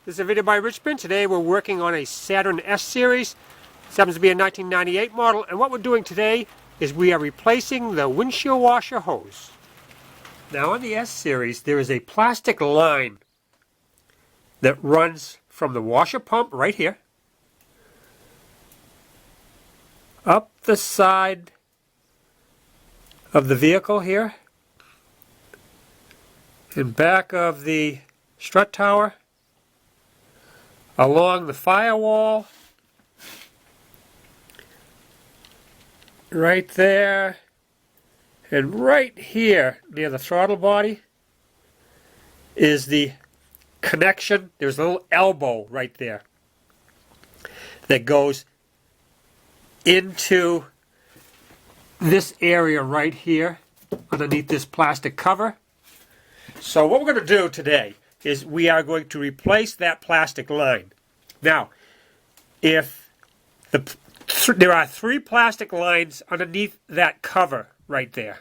This is a video by Richmond. Today we're working on a Saturn S series. This happens to be a 1998 model, and what we're doing today is we are replacing the windshield washer hose. Now on the S series there is a plastic line that runs from the washer pump right here up the side of the vehicle here and back of the strut tower, along the firewall, right there, and right here near the throttle body is the connection. There's a little elbow right there that goes into this area right here underneath this plastic cover. So what we're going to do today is we are going to replace that plastic line. Now, if there are 3 plastic lines underneath that cover right there.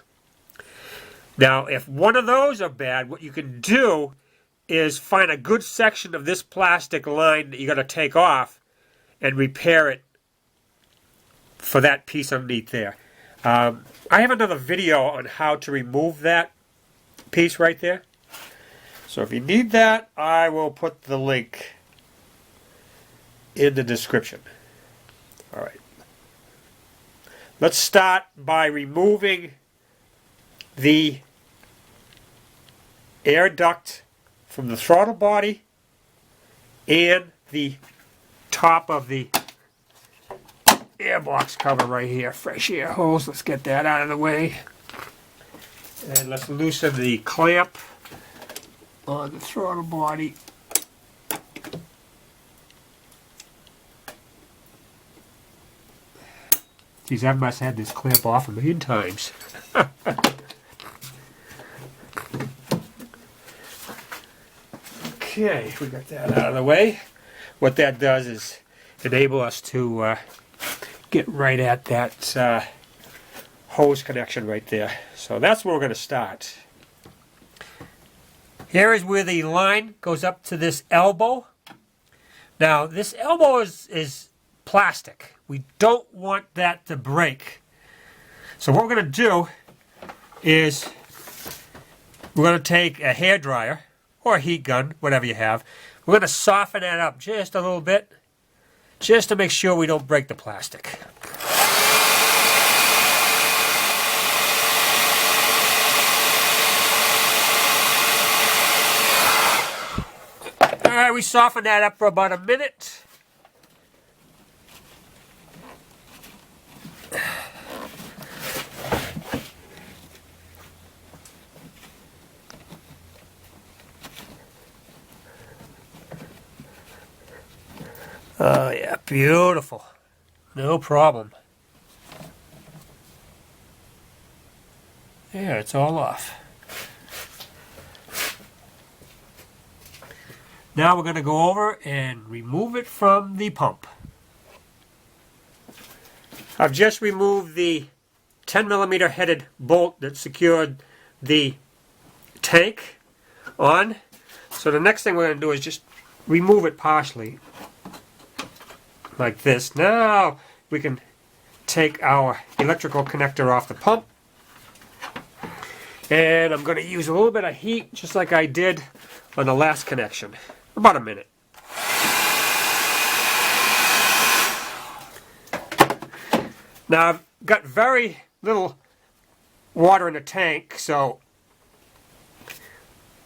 Now, if one of those are bad, what you can do is find a good section of this plastic line that you're going to take off and repair it for that piece underneath there. I have another video on how to remove that piece right there. So if you need that, I will put the link in the description. Alright. Let's start by removing the air duct from the throttle body and the top of the air box cover right here. Fresh air hose. Let's get that out of the way. And let's loosen the clamp on the throttle body. Geez, I must have had this clamp off a million times. Okay, we got that out of the way. What that does is enable us to get right at that hose connection right there. So that's where we're going to start. Here is where the line goes up to this elbow. Now this elbow is plastic. We don't want that to break. So what we're going to do is we're going to take a hairdryer or a heat gun, whatever you have. We're going to soften that up just a little bit, just to make sure we don't break the plastic. Alright, we softened that up for about a minute. Oh yeah, beautiful. No problem. There, it's all off. Now we're going to go over and remove it from the pump. I've just removed the 10mm headed bolt that secured the tank on. So the next thing we're going to do is just remove it partially, like this. Now we can take our electrical connector off the pump. And I'm going to use a little bit of heat, just like I did on the last connection. About a minute. Now I've got very little water in the tank, so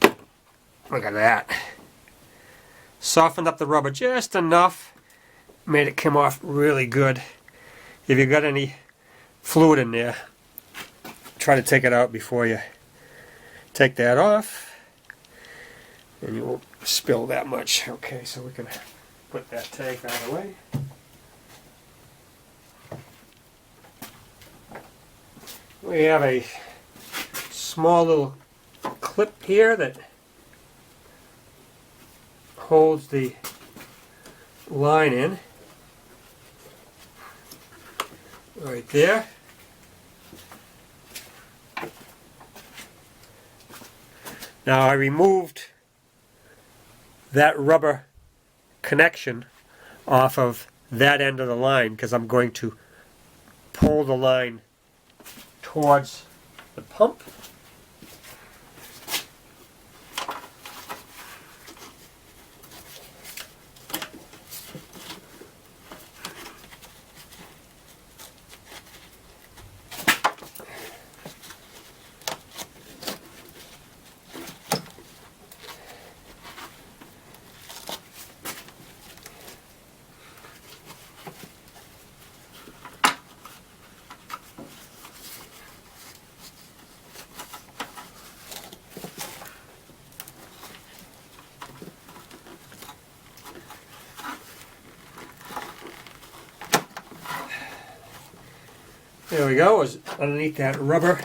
look at that. Softened up the rubber just enough, made it come off really good. If you've got any fluid in there, try to take it out before you take that off, and you won't spill that much. Okay, so we can put that tank out of the way. We have a small little clip here that holds the line in. Right there. Now I removed that rubber connection off of that end of the line, because I'm going to pull the line towards the pump. There we go, it's underneath that rubber.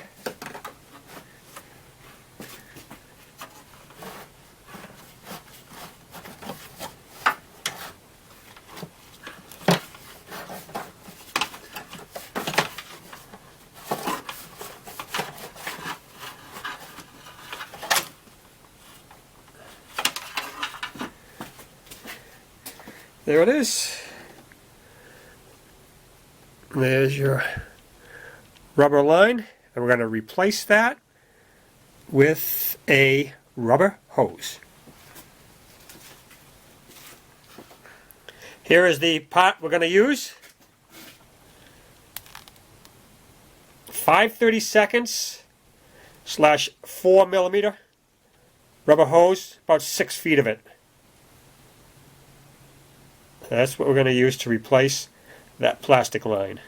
There it is. There's your rubber line, and we're going to replace that with a rubber hose. Here is the part we're going to use. 5/32 / 4 millimeter rubber hose, about 6 feet of it. That's what we're going to use to replace that plastic line.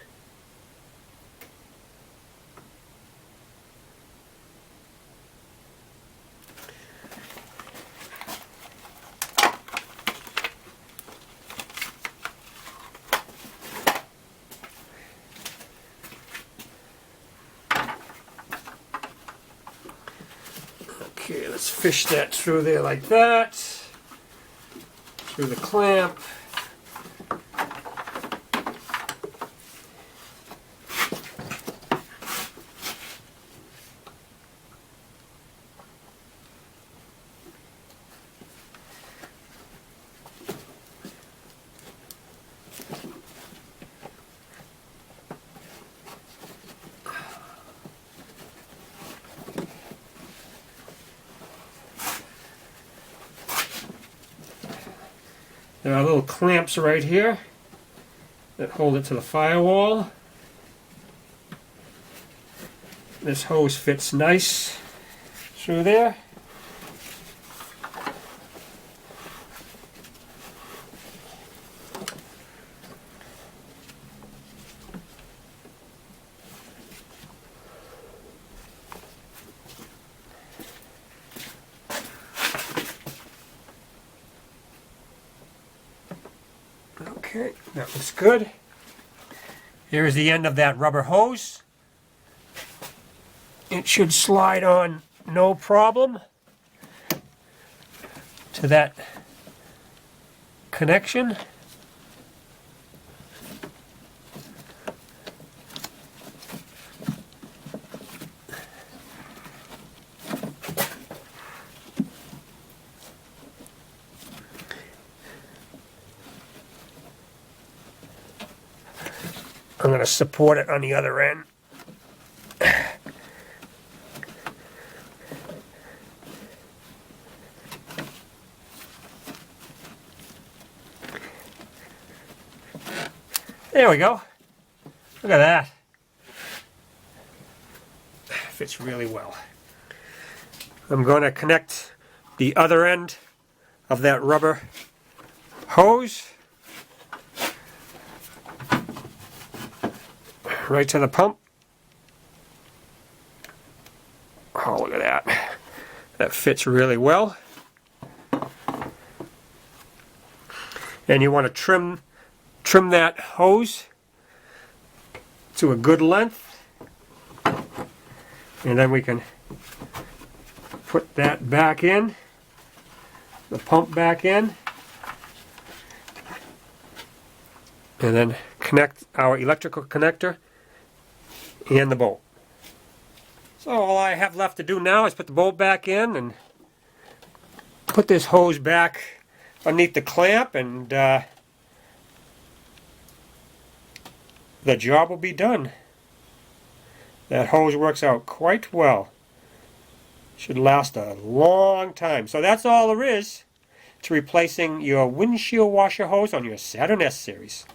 Okay, let's fish that through there like that, through the clamp. There are little clamps right here that hold it to the firewall. This hose fits nice through there. Okay, that looks good. Here is the end of that rubber hose. It should slide on no problem to that connection. I'm going to support it on the other end. There we go. Look at that. Fits really well. I'm going to connect the other end of that rubber hose right to the pump. Oh, look at that. That fits really well. And you want to trim that hose to a good length. And then we can put that back in, the pump back in, and then connect our electrical connector and the bolt. So all I have left to do now is put the bolt back in and put this hose back underneath the clamp, and the job will be done. That hose works out quite well. Should last a long time. So that's all there is to replacing your windshield washer hose on your Saturn S series.